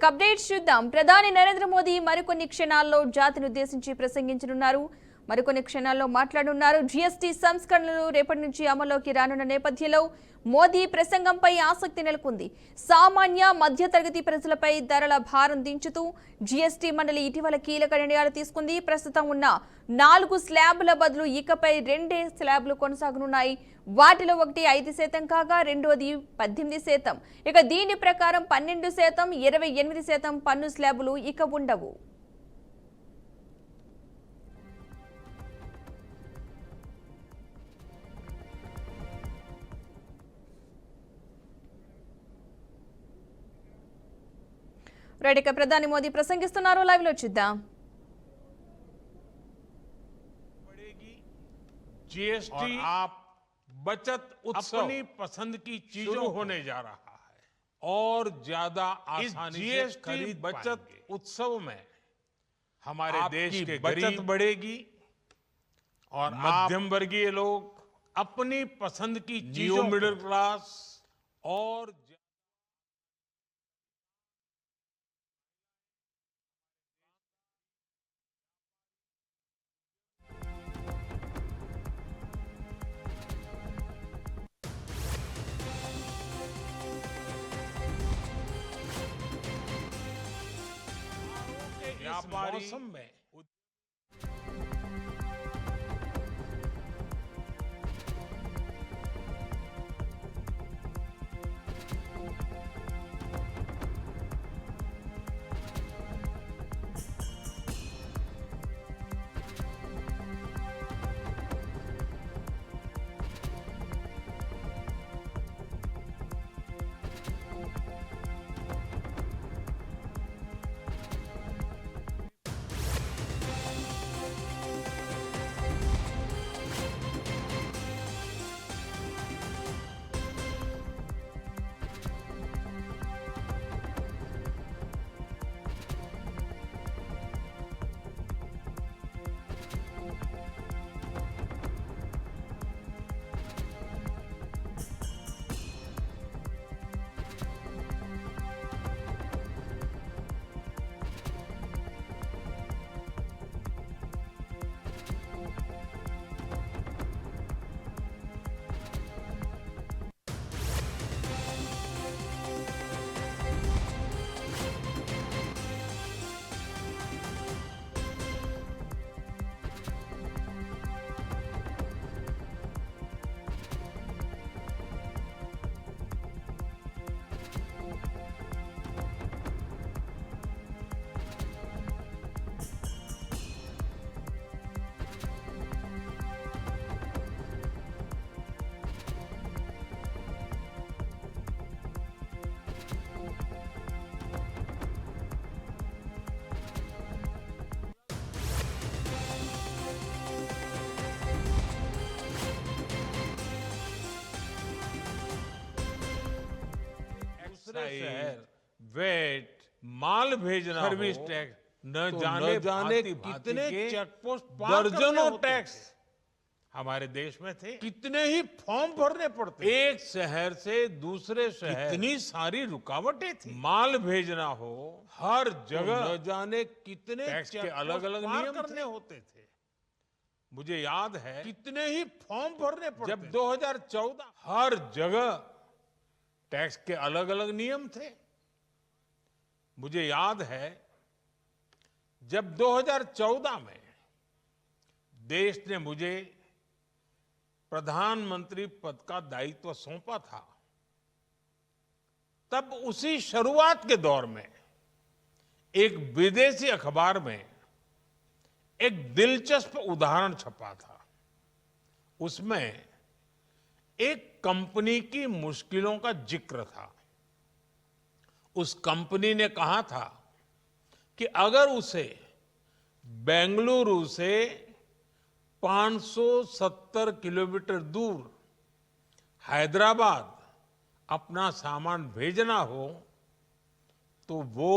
ఇక అప్డేట్స్ చూద్దాం. ప్రధాని నరేంద్ర మోదీ మరికొన్ని క్షణాల్లో జాతిని ఉద్దేశించి ప్రసంగించనున్నారు. మరికొన్ని క్షణాల్లో మాట్లాడనున్నారు. జీఎస్టీ సంస్కరణలు రేపటి నుంచి అమల్లోకి రానున్న నేపథ్యంలో మోదీ ప్రసంగంపై ఆసక్తి నెలకొంది. సామాన్య మధ్యతరగతి ప్రజలపై ధరల భారం దించుతూ జీఎస్టీ మండలి ఇటీవల కీలక నిర్ణయాలు తీసుకుంది. ప్రస్తుతం ఉన్న 4 స్లాబ్ల బదులు ఇకపై 2 స్లాబ్లు కొనసాగనున్నాయి. వాటిలో ఒకటి 5% కాగా రెండోది 18%. ఇక దీని ప్రకారం 12%, 28% పన్ను స్లాబులు ఇక ఉండవు. రైట్, ప్రధాని మోదీ ప్రసంగిస్తున్నారు. లైవ్ లో చూద్దాం. जीएसटी आप बचत उत्सव अपनी पसंद की चीजों होने जा रहा है और ज्यादा आसानी से खरीद बचत उत्सव में हमारे देश के बचत बढ़ेगी और मध्यम वर्गीय लोग अपनी पसंद की चीजों मिडिल क्लास और मौसम में शहर वेट माल भेजना सर्विस टैक्स न जाने कितने चेक पोस्ट दर्जनों टैक्स हमारे देश में थे, कितने ही फॉर्म भरने पड़ते, एक शहर से दूसरे शहर कितनी सारी रुकावटें थी, माल भेजना हो हर जगह न जाने कितने टैक्स के अलग अलग नियम करने होते थे। मुझे याद है कितने ही फॉर्म भरने पड़ते, जब 2014 हर जगह टैक्स के अलग अलग नियम थे। मुझे याद है जब 2014 में देश ने मुझे प्रधानमंत्री पद का दायित्व सौंपा था, तब उसी शुरुआत के दौर में एक विदेशी अखबार में एक दिलचस्प उदाहरण छपा था। उसमें एक कंपनी की मुश्किलों का जिक्र था। उस कंपनी ने कहा था कि अगर उसे बेंगलुरु से 570 किलोमीटर दूर हैदराबाद अपना सामान भेजना हो तो वो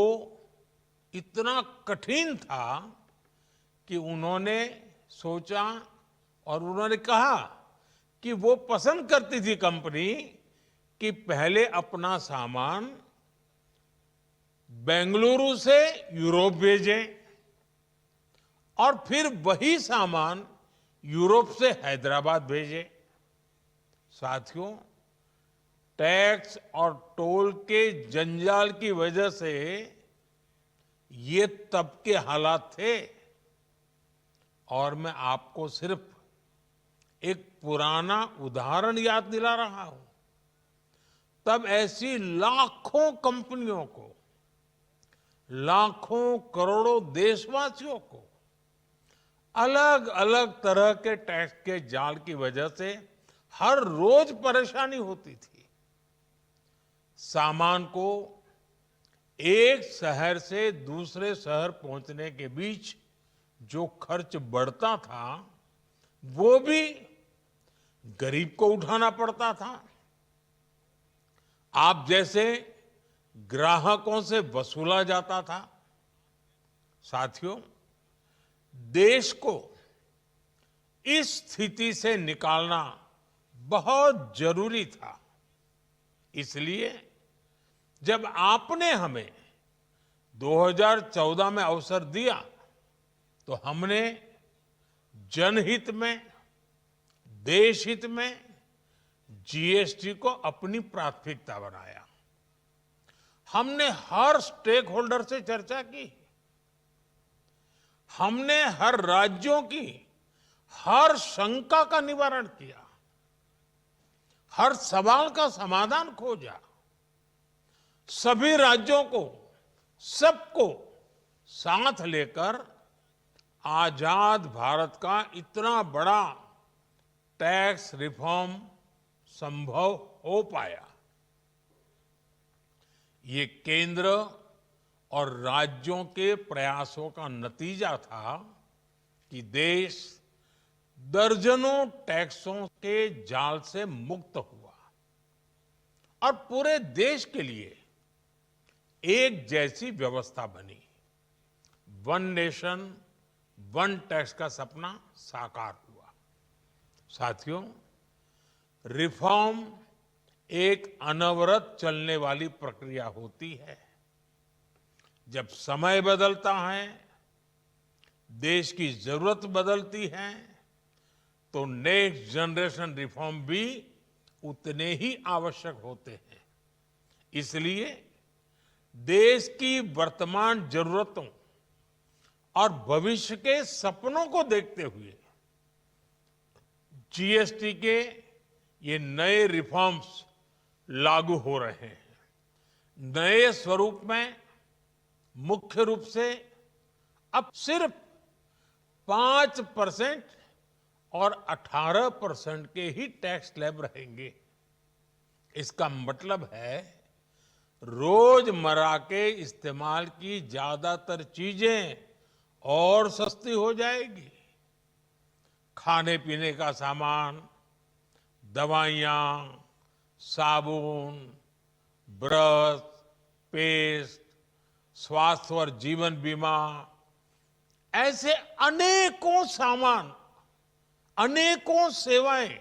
इतना कठिन था कि उन्होंने सोचा और उन्होंने कहा कि वो पसंद करती थी कंपनी कि पहले अपना सामान बेंगलुरु से यूरोप भेजें और फिर वही सामान यूरोप से हैदराबाद भेजें। साथियों, टैक्स और टोल के जंजाल की वजह से ये तब के हालात थे। और मैं आपको सिर्फ एक पुराना उदाहरण याद दिला रहा हूं। तब ऐसी लाखों कंपनियों को, लाखों करोड़ों देशवासियों को अलग अलग तरह के टैक्स के जाल की वजह से हर रोज परेशानी होती थी। सामान को एक शहर से दूसरे शहर पहुंचने के बीच जो खर्च बढ़ता था वो भी गरीब को उठाना पड़ता था। आप जैसे ग्राहकों से वसूला जाता था। साथियों, देश को इस स्थिति से निकालना बहुत जरूरी था। इसलिए जब आपने हमें 2014 में अवसर दिया तो हमने जनहित में, देशहित में जीएसटी को अपनी प्राथमिकता बनाया। हमने हर स्टेक होल्डर से चर्चा की। हमने हर राज्यों की हर शंका का निवारण किया, हर सवाल का समाधान खोजा। सभी राज्यों को, सबको साथ लेकर आजाद भारत का इतना बड़ा टैक्स रिफॉर्म संभव हो पाया। ये केंद्र और राज्यों के प्रयासों का नतीजा था कि देश दर्जनों टैक्सों के जाल से मुक्त हुआ और पूरे देश के लिए एक जैसी व्यवस्था बनी। वन नेशन वन टैक्स का सपना साकार हुआ। साथियों, रिफॉर्म एक अनवरत चलने वाली प्रक्रिया होती है। जब समय बदलता है, देश की जरूरत बदलती है, तो नेक्स्ट जनरेशन रिफॉर्म भी उतने ही आवश्यक होते हैं। इसलिए देश की वर्तमान जरूरतों और भविष्य के सपनों को देखते हुए जीएसटी के ये नए रिफॉर्म्स लागू हो रहे हैं। नए स्वरूप में मुख्य रूप से अब सिर्फ 5% और 18% के ही टैक्स स्लैब रहेंगे। इसका मतलब है रोजमर्रा के इस्तेमाल की ज्यादातर चीजें और सस्ती हो जाएगी। खाने पीने का सामान, दवाइयां, साबुन, ब्रश, पेस्ट, स्वास्थ्य और जीवन बीमा, ऐसे अनेकों सामान, अनेकों सेवाएं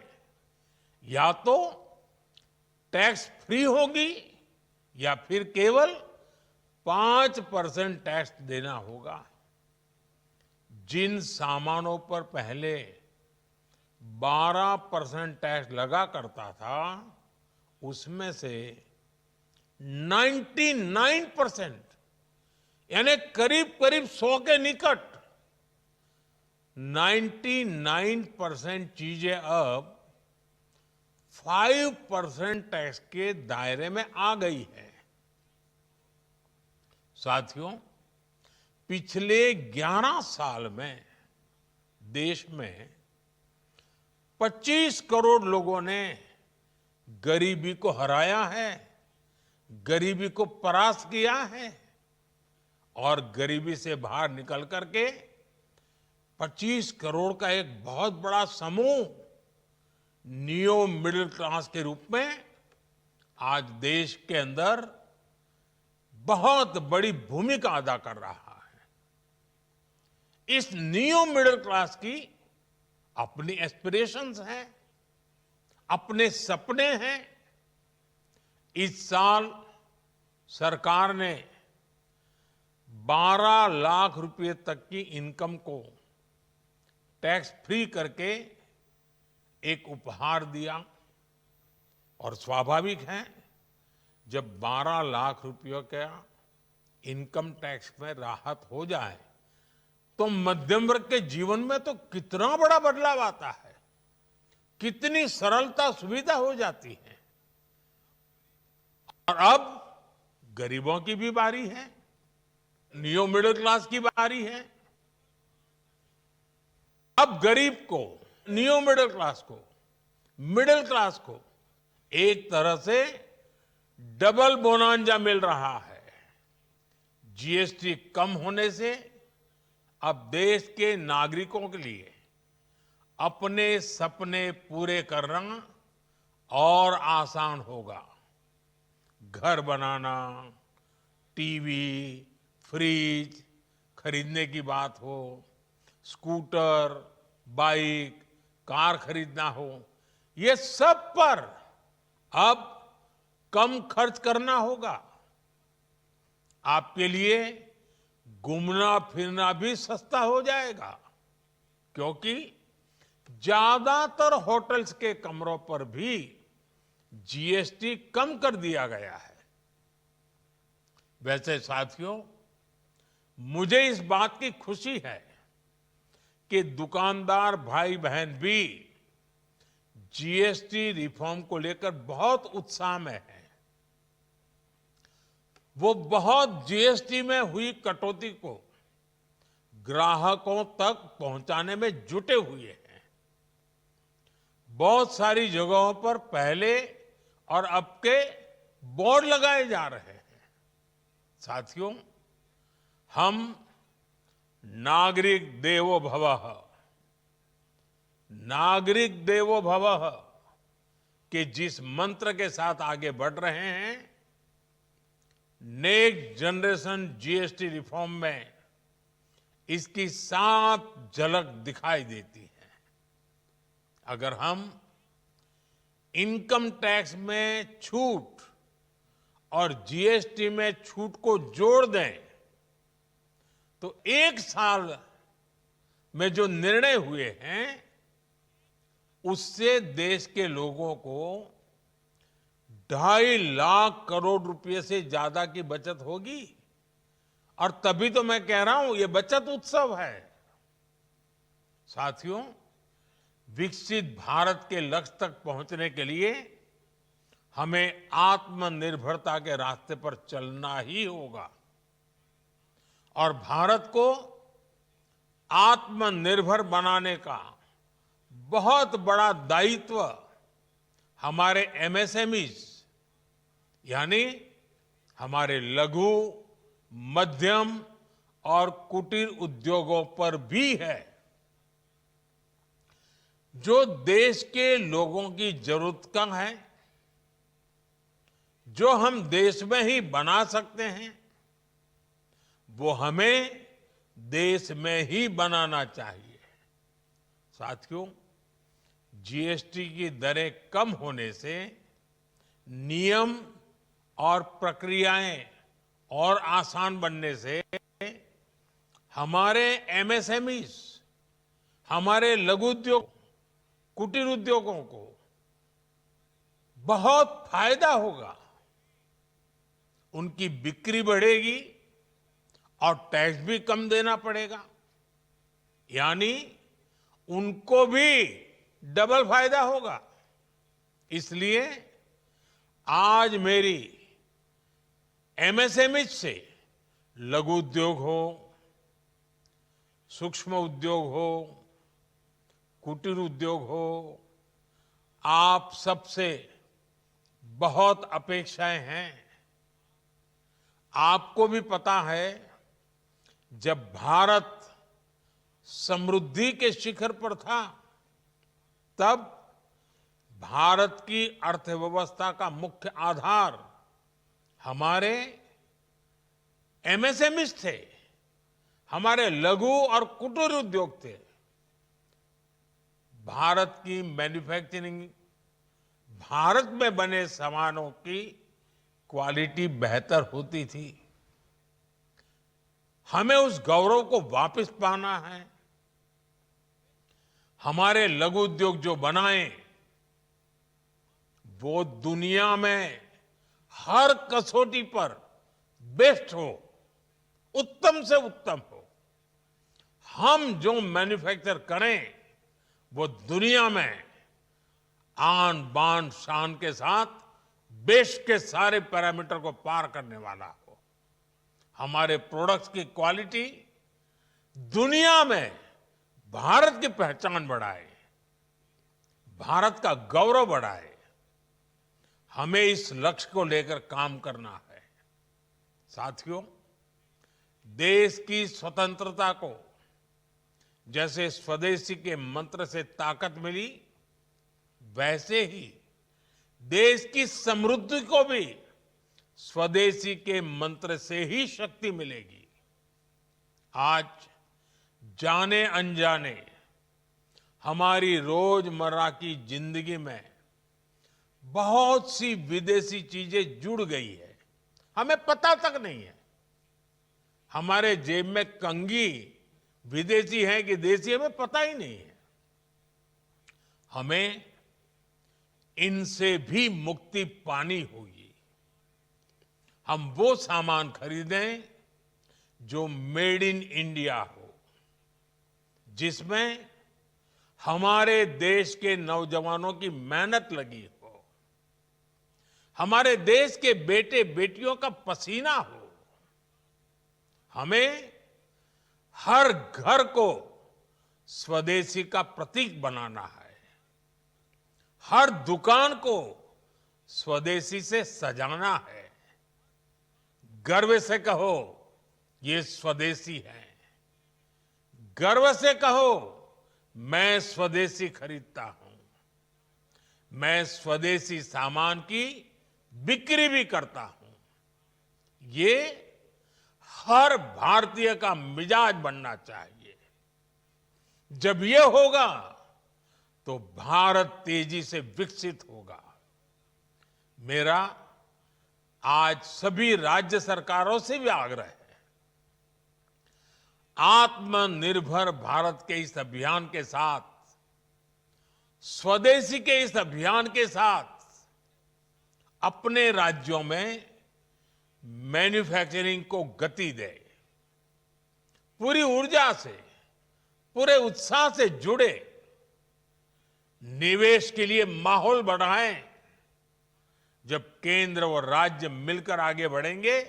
या तो टैक्स फ्री होगी या फिर केवल 5% टैक्स देना होगा। जिन सामानों पर पहले 12% टैक्स लगा करता था, उसमें से 99% यानी करीब करीब 100 के निकट 99% चीजें अब 5% टैक्स के दायरे में आ गई है। साथियों, पिछले 11 साल में देश में 25 करोड़ लोगों ने गरीबी को हराया है, गरीबी को परास्त किया है और गरीबी से बाहर निकल करके 25 करोड़ का एक बहुत बड़ा समूह नियो मिडिल क्लास के रूप में आज देश के अंदर बहुत बड़ी भूमिका अदा कर रहा है। इस नियो मिडिल क्लास की अपनी एस्पिरेशंस हैं, अपने सपने हैं। इस साल सरकार ने 12 लाख रुपए तक की इनकम को टैक्स फ्री करके एक उपहार दिया। और स्वाभाविक है, जब 12 लाख रुपयों का इनकम टैक्स में राहत हो जाए तो मध्यम वर्ग के जीवन में तो कितना बड़ा बदलाव आता है, कितनी सरलता सुविधा हो जाती है। और अब गरीबों की भी बारी है, नियो मिडिल क्लास की बारी है। अब गरीब को, नियो मिडिल क्लास को, मिडिल क्लास को एक तरह से डबल बोनांजा मिल रहा है। जीएसटी कम होने से अब देश के नागरिकों के लिए अपने सपने पूरे करना और आसान होगा। घर बनाना, टीवी, फ्रिज खरीदने की बात हो, स्कूटर, बाइक, कार खरीदना हो, ये सब पर अब कम खर्च करना होगा। आपके लिए घूमना फिरना भी सस्ता हो जाएगा, क्योंकि ज्यादातर होटल्स के कमरों पर भी जीएसटी कम कर दिया गया है। वैसे साथियों, मुझे इस बात की खुशी है कि दुकानदार भाई बहन भी जीएसटी रिफॉर्म को लेकर बहुत उत्साह में है। वो बहुत जीएसटी में हुई कटौती को ग्राहकों तक पहुंचाने में जुटे हुए हैं। बहुत सारी जगहों पर पहले और अब के बोर्ड लगाए जा रहे हैं। साथियों, हम नागरिक देवो भवः, नागरिक देवो भवः के जिस मंत्र के साथ आगे बढ़ रहे हैं, नेक्स्ट जनरेशन जीएसटी रिफॉर्म में इसकी साफ झलक दिखाई देती है। अगर हम इनकम टैक्स में छूट और जीएसटी में छूट को जोड़ दें तो एक साल में जो निर्णय हुए हैं उससे देश के लोगों को 2.5 लाख करोड़ रुपए से ज्यादा की बचत होगी। और तभी तो मैं कह रहा हूं, ये बचत उत्सव है। साथियों, विकसित भारत के लक्ष्य तक पहुंचने के लिए हमें आत्मनिर्भरता के रास्ते पर चलना ही होगा। और भारत को आत्मनिर्भर बनाने का बहुत बड़ा दायित्व हमारे एमएसएमईज यानी हमारे लघु, मध्यम और कुटीर उद्योगों पर भी है, जो देश के लोगों की जरूरत का है, जो हम देश में ही बना सकते हैं, वो हमें देश में ही बनाना चाहिए। साथियों, जीएसटी की दरें कम होने से नियम और प्रक्रियाएं और आसान बनने से हमारे एमएसएमईज, हमारे लघु उद्योग, कुटीर उद्योगों को बहुत फायदा होगा। उनकी बिक्री बढ़ेगी और टैक्स भी कम देना पड़ेगा, यानी उनको भी डबल फायदा होगा। इसलिए आज मेरी एमएसएमई से लघु उद्योग हो, सूक्ष्म उद्योग हो, कुटीर उद्योग हो, आप सबसे बहुत अपेक्षाएं हैं। आपको भी पता है, जब भारत समृद्धि के शिखर पर था, तब भारत की अर्थव्यवस्था का मुख्य आधार हमारे एमएसएमईज थे, हमारे लघु और कुटीर उद्योग थे। भारत की मैन्युफैक्चरिंग, भारत में बने सामानों की क्वालिटी बेहतर होती थी। हमें उस गौरव को वापस पाना है। हमारे लघु उद्योग जो बनाए वो दुनिया में हर कसौटी पर बेस्ट हो, उत्तम से उत्तम हो। हम जो मैन्युफैक्चर करें वो दुनिया में आन बान शान के साथ देश के सारे पैरामीटर को पार करने वाला हो। हमारे प्रोडक्ट्स की क्वालिटी दुनिया में भारत की पहचान बढ़ाए, भारत का गौरव बढ़ाए। हमें इस लक्ष्य को लेकर काम करना है। साथियों, देश की स्वतंत्रता को जैसे स्वदेशी के मंत्र से ताकत मिली, वैसे ही देश की समृद्धि को भी स्वदेशी के मंत्र से ही शक्ति मिलेगी। आज जाने अनजाने हमारी रोजमर्रा की जिंदगी में बहुत सी विदेशी चीजें जुड़ गई है, हमें पता तक नहीं है। हमारे जेब में कंघी विदेशी है कि देसी, हमें पता ही नहीं है। हमें इनसे भी मुक्ति पानी होगी। हम वो सामान खरीदें जो मेड इन इंडिया हो, जिसमें हमारे देश के नौजवानों की मेहनत लगी हो, हमारे देश के बेटे बेटियों का पसीना हो। हमें हर घर को स्वदेशी का प्रतीक बनाना है, हर दुकान को स्वदेशी से सजाना है। गर्व से कहो ये स्वदेशी है, गर्व से कहो मैं स्वदेशी खरीदता हूं, मैं स्वदेशी सामान की बिक्री भी करता हूं। ये हर भारतीय का मिजाज बनना चाहिए। जब ये होगा तो भारत तेजी से विकसित होगा। मेरा आज सभी राज्य सरकारों से भी आग्रह है, आत्मनिर्भर भारत के इस अभियान के साथ, स्वदेशी के इस अभियान के साथ अपने राज्यों में मैन्युफैक्चरिंग को गति दे, पूरी ऊर्जा से, पूरे उत्साह से जुड़े, निवेश के लिए माहौल बढ़ाएं। जब केंद्र और राज्य मिलकर आगे बढ़ेंगे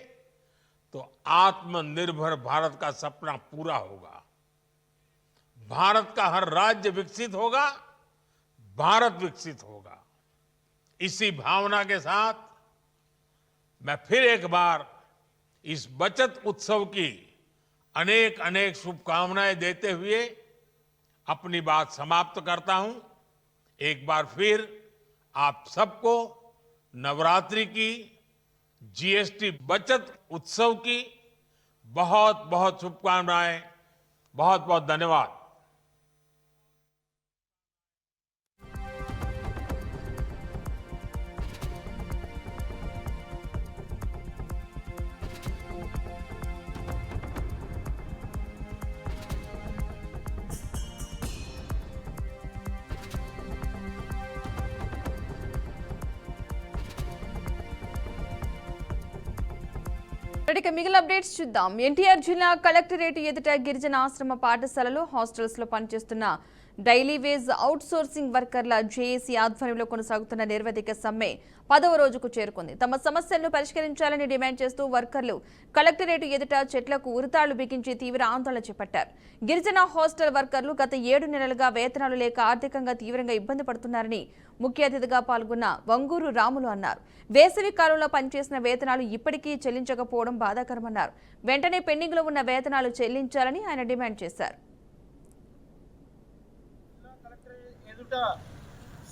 तो आत्मनिर्भर भारत का सपना पूरा होगा। भारत का हर राज्य विकसित होगा, भारत विकसित होगा। इसी भावना के साथ मैं फिर एक बार इस बचत उत्सव की अनेक अनेक शुभकामनाएं देते हुए अपनी बात समाप्त करता हूं। एक बार फिर आप सबको नवरात्रि की, जीएसटी बचत उत्सव की बहुत बहुत शुभकामनाएं। बहुत बहुत धन्यवाद। ఇక మిగిలిన అప్డేట్స్ చూద్దాం. ఎన్టీఆర్ జిల్లా కలెక్టరేట్ ఎదుట గిరిజన ఆశ్రమ పాఠశాలలో హాస్టల్స్ లో పనిచేస్తున్న డైలీ వేజ్ అవుట్ సోర్సింగ్ వర్కర్ల జేఏసీ ఆధ్వర్యంలో కొనసాగుతున్న నిరవధిక సమ్మె 10వ రోజుకు చేరుకుంది. తమ సమస్యలను పరిష్కరించాలని డిమాండ్ చేస్తూ వర్కర్లు కలెక్టరేట్ ఎదుట చెట్లకు ఉరితాళ్లు బిగించి తీవ్ర ఆందోళన చేపట్టారు. గిరిజన హాస్టల్ వర్కర్లు గత 7 నెలలుగా వేతనాలు లేక ఆర్థికంగా తీవ్రంగా ఇబ్బంది పడుతున్నారని ముఖ్య అతిథిగా పాల్గొన్న వంగూరు రాములు అన్నారు. వేసవి కాలంలో పనిచేసిన వేతనాలు ఇప్పటికీ చెల్లించకపోవడం బాధాకరమన్నారు. వెంటనే పెండింగ్లో ఉన్న వేతనాలు చెల్లించాలని ఆయన డిమాండ్ చేశారు.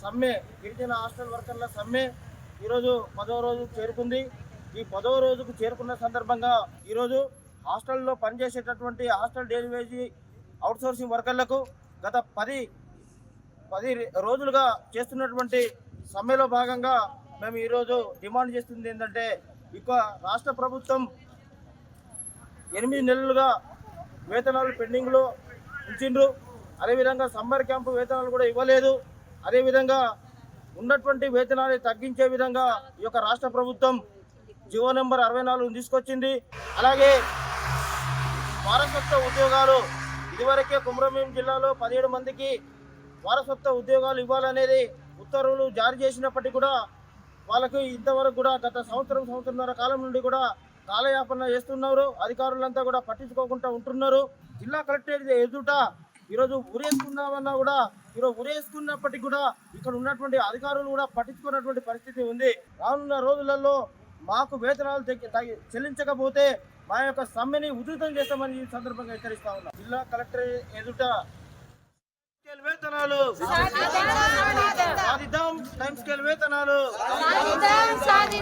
సమ్మె, గిరిజన హాస్టల్ వర్కర్ల సమ్మె ఈరోజు 10వ రోజుకు చేరుకుంది. ఈ 10వ రోజుకు చేరుకున్న సందర్భంగా ఈరోజు హాస్టల్లో పనిచేసేటటువంటి హాస్టల్ డైలీ వేజ్ అవుట్సోర్సింగ్ వర్కర్లకు గత 10 రోజులుగా చేస్తున్నటువంటి సమ్మెలో భాగంగా మేము ఈరోజు డిమాండ్ చేస్తుంది ఏంటంటే, ఇక రాష్ట్ర ప్రభుత్వం 8 నెలలుగా వేతనాలు పెండింగ్లో ఉంచిండ్రు. అదేవిధంగా సమ్మర్ క్యాంపు వేతనాలు కూడా ఇవ్వలేదు. అదేవిధంగా ఉన్నటువంటి వేతనాలు తగ్గించే విధంగా ఈ యొక్క రాష్ట్ర ప్రభుత్వం జీవో నెంబర్ 64 తీసుకొచ్చింది. అలాగే వారసత్వ ఉద్యోగాలు ఇదివరకే కుమ్రంభీం జిల్లాలో 17 మందికి వారసత్వ ఉద్యోగాలు ఇవ్వాలనేది ఉత్తర్వులు జారీ చేసినప్పటికీ కూడా వాళ్ళకు ఇంతవరకు కూడా గత సంవత్సరంన్నర కాలం నుండి కూడా కాలయాపన చేస్తున్నారు. అధికారులంతా కూడా పట్టించుకోకుండా ఉంటున్నారు. జిల్లా కలెక్టరేట్ ఎదుట ఈరోజు ఉరేసుకున్నామన్నా కూడా ఈరోజు ఉరేసుకున్నప్పటికీ కూడా ఇక్కడ ఉన్నటువంటి అధికారులు కూడా పట్టించుకున్నటువంటి పరిస్థితి ఉంది. రానున్న రోజులలో మాకు వేతనాలు చెల్లించకపోతే మా యొక్క సమ్మెని ఉధృతం చేస్తామని ఈ సందర్భంగా హెచ్చరిస్తా ఉన్నాం. జిల్లా కలెక్టర్ ఎదుట వేతనాలు సాధిద్దాం, టైం స్కేల్ వేతనాలు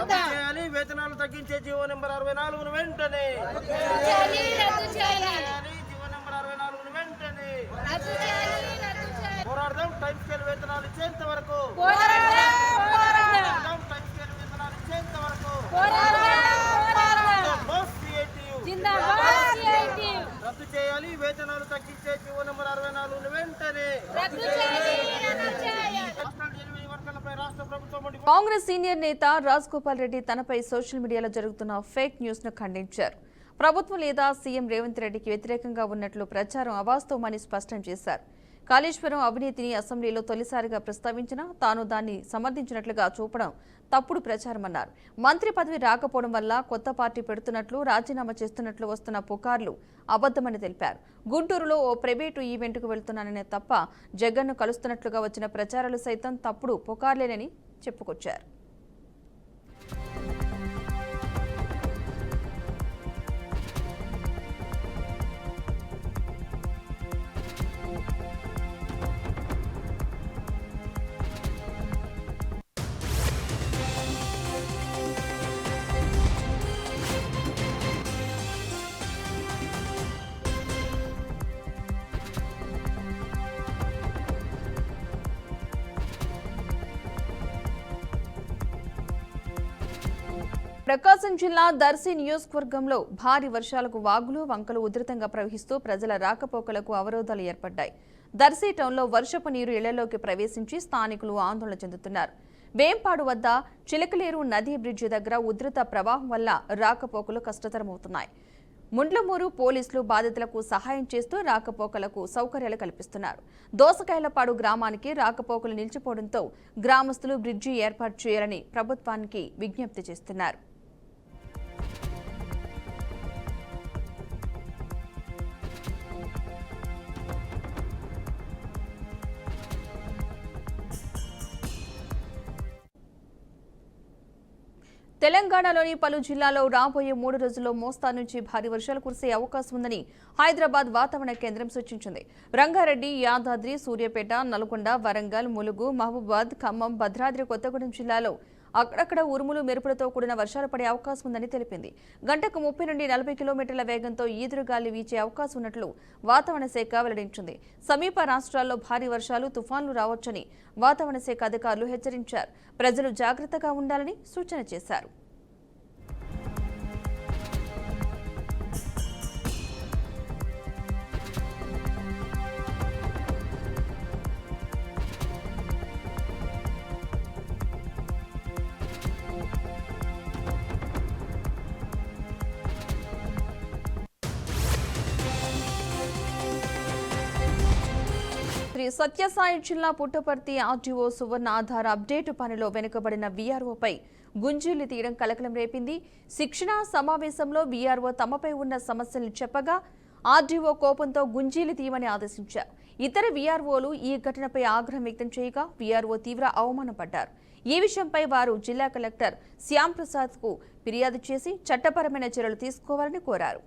చేయాలి. వేతనాలు తగ్గించే జీవో నెంబర్ 64 వెంటనే జీవో నెంబర్ 64 వెంటనే పోరాడదాం. టైం స్కేల్ వేతనాలు ఇచ్చేంత వరకు టైం స్కేల్ వేతనాలు ఇచ్చేంత వరకు రద్దు చేయాలి. వేతనాలు తగ్గించే జీవో నెంబర్ 64 వెంటనే కాంగ్రెస్ సీనియర్ నేత రాజగోపాల్ రెడ్డి తనపై సోషల్ మీడియాలో జరుగుతున్న ఫేక్ న్యూస్ ను ఖండించారు. ప్రభుత్వం లేదా సీఎం రేవంత్ రెడ్డికి వ్యతిరేకంగా ఉన్నట్లు ప్రచారం అవాస్తవమని స్పష్టం చేశారు. కాళేశ్వరం అవినీతిని అసెంబ్లీలో తొలిసారిగా ప్రస్తావించినా తాను దాన్ని సమర్థించినట్లుగా చూపడం తప్పుడు ప్రచారమన్నారు. మంత్రి పదవి రాకపోవడం వల్ల కొత్త పార్టీ పెడుతున్నట్లు, రాజీనామా చేస్తున్నట్లు వస్తున్న పుకార్లు అబద్దమని తెలిపారు. గుంటూరులో ఓ ప్రైవేటు ఈవెంట్కు వెళ్తున్నాననే తప్ప జగన్ను కలుస్తున్నట్లుగా వచ్చిన ప్రచారాలు సైతం తప్పుడు పుకార్లేనని చెప్పుకొచ్చారు. ప్రకాశం జిల్లా దర్శి నియోజకవర్గంలో భారీ వర్షాలకు వాగులు, వంకలు ఉధృతంగా ప్రవహిస్తూ ప్రజల రాకపోకలకు అవరోధాలు ఏర్పడ్డాయి. దర్శి టౌన్లో వర్షపు నీరు ఇళ్లలోకి ప్రవేశించి స్థానికులు ఆందోళన చెందుతున్నారు. వేంపాడు వద్ద చిలకలేరు నదీ బ్రిడ్జి దగ్గర ఉధృత ప్రవాహం వల్ల రాకపోకలు కష్టతరమవుతున్నాయి. ముండ్లమూరు పోలీసులు బాధితులకు సహాయం చేస్తూ రాకపోకలకు సౌకర్యాలు కల్పిస్తున్నారు. దోసకాయలపాడు గ్రామానికి రాకపోకలు నిలిచిపోవడంతో గ్రామస్తులు బ్రిడ్జి ఏర్పాటు చేయాలని ప్రభుత్వానికి విజ్ఞప్తి చేస్తున్నారు. తెలంగాణలోని పలు జిల్లాల్లో రాబోయే 3 రోజుల్లో మోస్తారు నుంచి భారీ వర్షాలు కురిసే అవకాశం ఉందని హైదరాబాద్ వాతావరణ కేంద్రం సూచించింది. రంగారెడ్డి, యాదాద్రి, సూర్యాపేట, నల్గొండ, వరంగల్, ములుగు, మహబూబాద్, ఖమ్మం, భద్రాద్రి కొత్తగూడెం జిల్లాలో అక్కడక్కడ ఉరుములు, మెరుపులతో కూడిన వర్షాలు పడే అవకాశం ఉందని తెలిపింది. గంటకు 30 నుండి 40 కిలోమీటర్ల వేగంతో ఈదురుగాలి వీచే అవకాశం ఉన్నట్లు వాతావరణ శాఖ వెల్లడించింది. సమీప రాష్ట్రాల్లో భారీ వర్షాలు, తుఫాన్లు రావచ్చని వాతావరణ శాఖ అధికారులు హెచ్చరించారు. ప్రజలు జాగ్రత్తగా ఉండాలని సూచన చేశారు. శ్రీ సత్యసాయి జిల్లా పుట్టపర్తి ఆర్టీఓ సువర్ణ ఆధార్ అప్డేట్ పనిలో వెనుకబడిన వీఆర్ఓపై గుంజీలు తీయడం కలకలం రేపింది. శిక్షణా సమావేశంలో వీఆర్ఓ తమపై ఉన్న సమస్యలను చెప్పగా ఆర్డీఓ కోపంతో గుంజీలు తీయమని ఆదేశించారు. ఇతర వీఆర్ఓలు ఈ ఘటనపై ఆగ్రహం వ్యక్తం చేయగా వీఆర్ఓ తీవ్ర అవమానపడ్డారు. ఈ విషయంపై వారు జిల్లా కలెక్టర్ శ్యాంప్రసాద్కు ఫిర్యాదు చేసి చట్టపరమైన చర్యలు తీసుకోవాలని కోరారు.